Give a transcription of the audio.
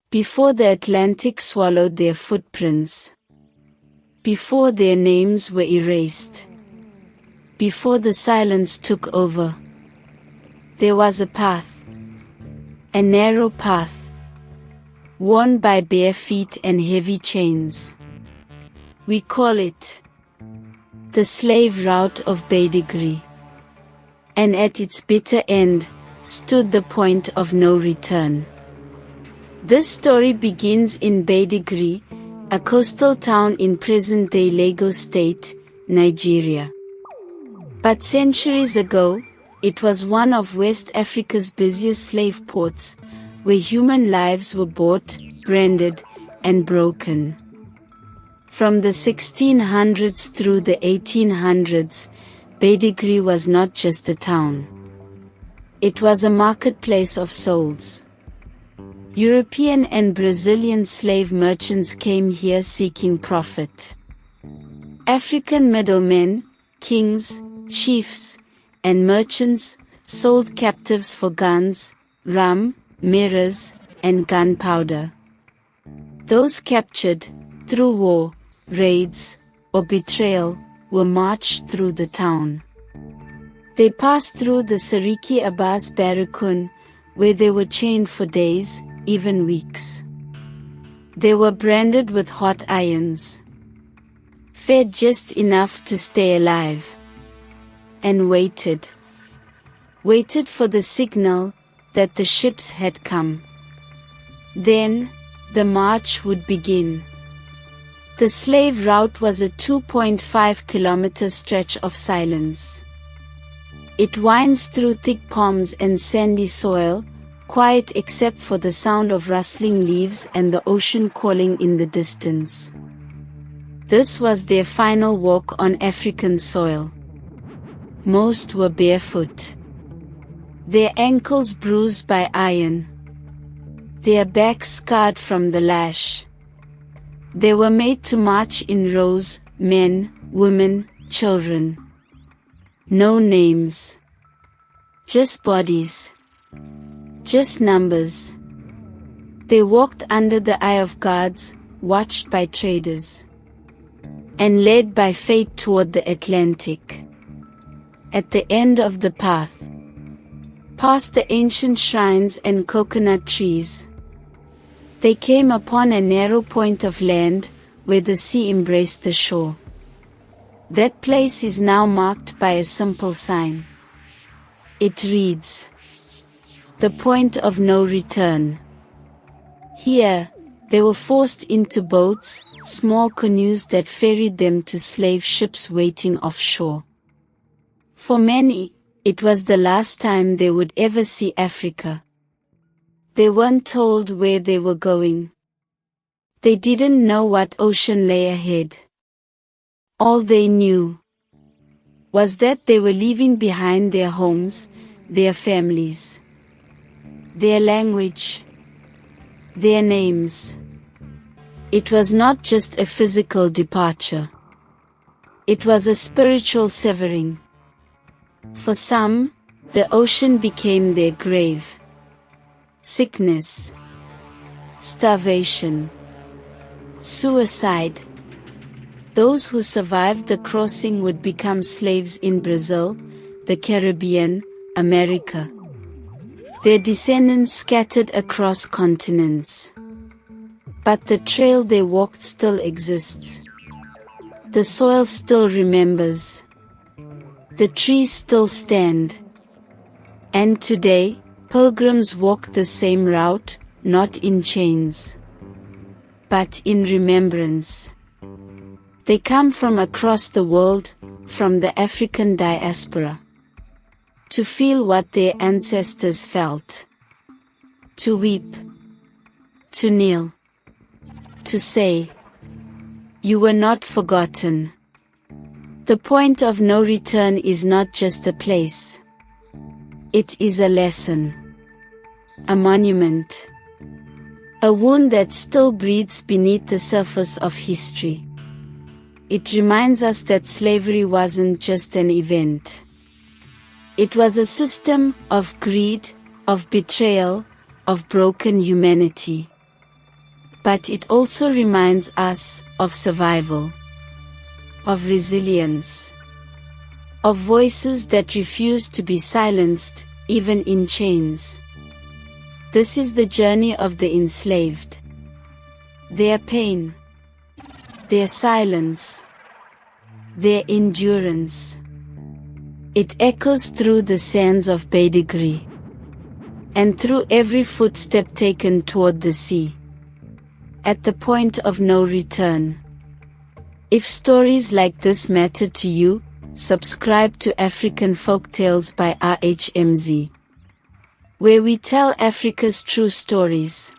Before the Atlantic swallowed their footprints. Before their names were erased. Before the silence took over. There was a path. A narrow path. Worn by bare feet and heavy chains. We call it the slave route of Badagry. And at its bitter end stood the point of no return. This story begins in Badagry, a coastal town in present-day Lagos State, Nigeria. But centuries ago, it was one of West Africa's busiest slave ports, where human lives were bought, branded, and broken. From the 1600s through the 1800s, Badagry was not just a town. It was a marketplace of souls. European and Brazilian slave merchants came here seeking profit. African middlemen, kings, chiefs, and merchants sold captives for guns, rum, mirrors, and gunpowder. Those captured, through war, raids, or betrayal, were marched through the town. They passed through the Seriki Abass Barracoon, where they were chained for days, even weeks. They were branded with hot irons, fed just enough to stay alive, and waited for the signal that the ships had come. Then, the march would begin. The slave route was a 2.5-kilometer stretch of silence. It winds through thick palms and sandy soil, quiet except for the sound of rustling leaves and the ocean calling in the distance. This was their final walk on African soil. Most were barefoot. Their ankles bruised by iron. Their backs scarred from the lash. They were made to march in rows, men, women, children. No names. Just bodies. Just numbers. They walked under the eye of guards, watched by traders, and led by fate toward the Atlantic. At the end of the path, past the ancient shrines and coconut trees, they came upon a narrow point of land where the sea embraced the shore. That place is now marked by a simple sign. It reads, "The point of no return." Here, they were forced into boats, small canoes that ferried them to slave ships waiting offshore. For many, it was the last time they would ever see Africa. They weren't told where they were going. They didn't know what ocean lay ahead. All they knew was that they were leaving behind their homes, their families, their language, their names. It was not just a physical departure. It was a spiritual severing. For some, the ocean became their grave. Sickness, starvation, suicide. Those who survived the crossing would become slaves in Brazil, the Caribbean, America. Their descendants scattered across continents. But the trail they walked still exists. The soil still remembers. The trees still stand. And today, pilgrims walk the same route, not in chains, but in remembrance. They come from across the world, from the African diaspora, to feel what their ancestors felt, to weep, to kneel, to say, "You were not forgotten." The point of no return is not just a place. It is a lesson, a monument, a wound that still breathes beneath the surface of history. It reminds us that slavery wasn't just an event. It was a system of greed, of betrayal, of broken humanity. But it also reminds us of survival, of resilience, of voices that refuse to be silenced, even in chains. This is the journey of the enslaved. Their pain, their silence, their endurance. It echoes through the sands of Badagry, and through every footstep taken toward the sea, at the point of no return. If stories like this matter to you, subscribe to African Folktales by RHMZ, where we tell Africa's true stories.